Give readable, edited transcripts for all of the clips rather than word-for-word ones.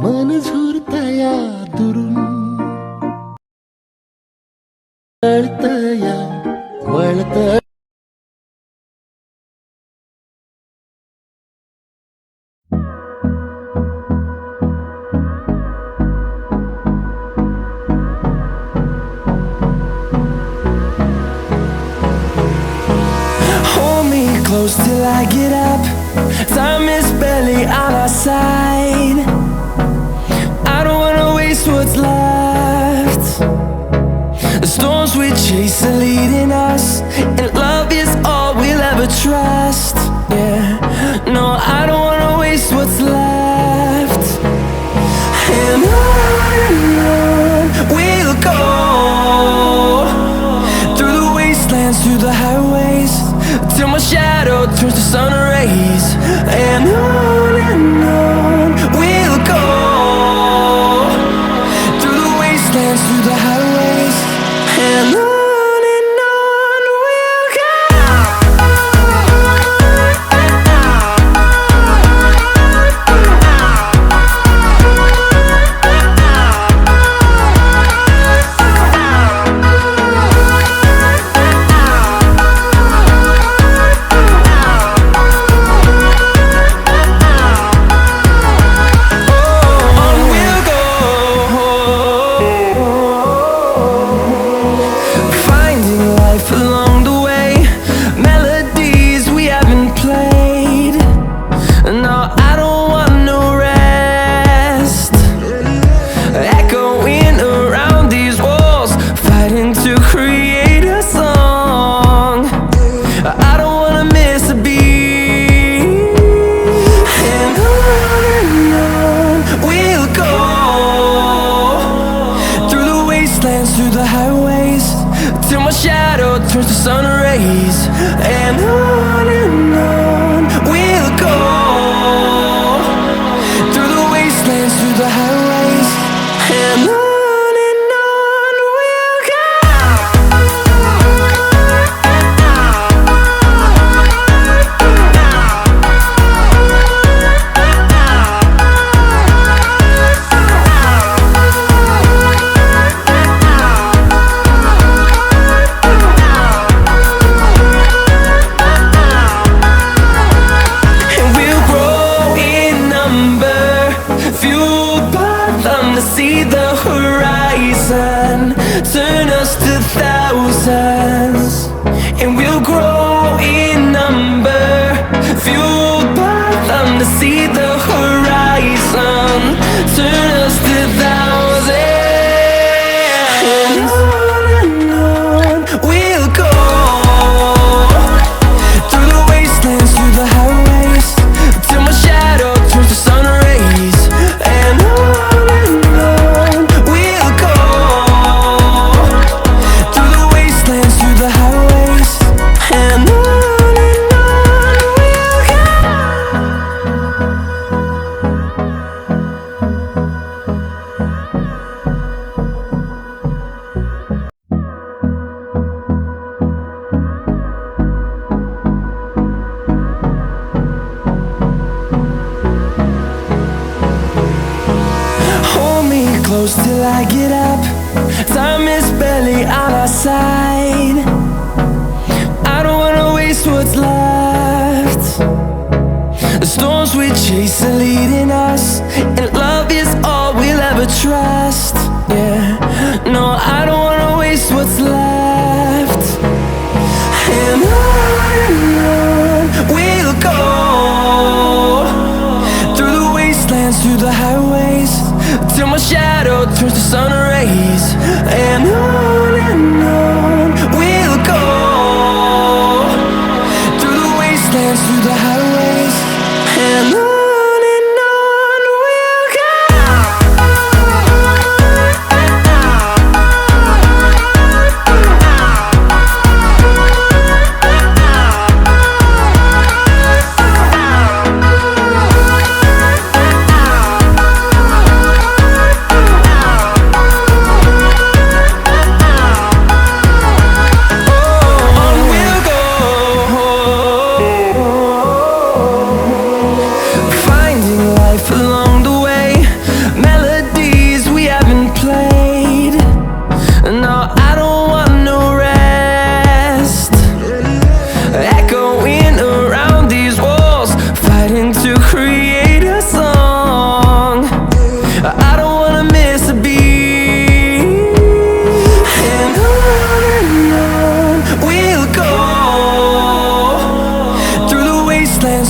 मन झुरतया दुरून वळतया वळत Close till I get up. Time is barely on our side. I don't wanna waste what's left. The storms we chase are leading us, and love is all we'll ever trust. Yeah, no, I don't wanna waste what's left. And on we'll go, through the wastelands, through the highways, till my shadow turns to sun rays. And on we'll go, through the wastelands, through the highways. And on we'll go. Through the highways, till my shadow turns to sun rays. And on we'll go, through the wastelands, through the highways. And on we'll go. See the horizon, turn us to thousands, and we'll grow in number, fueled by them to see the horizon, turn us to thousands. And on we'll go, through the wastelands, through the highways, till my shadow turns to sun rays. And close till I get up. Time is barely on our side. I don't wanna waste what's left. The storms we chase are leading us, and love is all we'll ever trust. Yeah, no, I don't wanna waste what's left. And on we'll go, through the wastelands, through the highways, till my shadow turns to sun rays. And on we'll go, through the wastelands, through the highways. And on we'll go.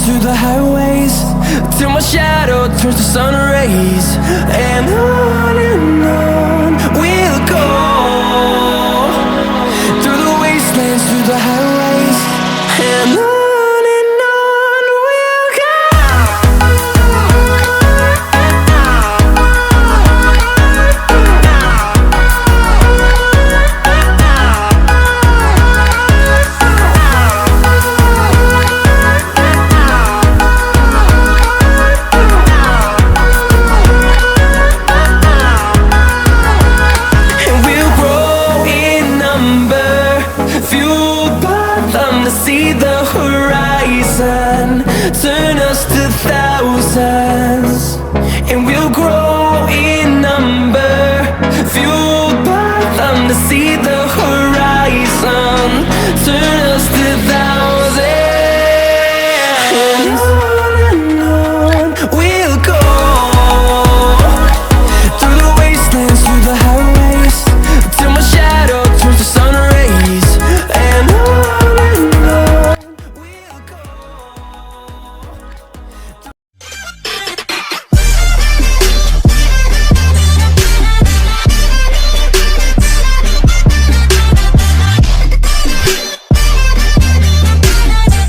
through the highways, till my shadow turns to sun rays. And on we'll go, through the wastelands, through the highways. And on we'll go. See the horizon turn us to thousands.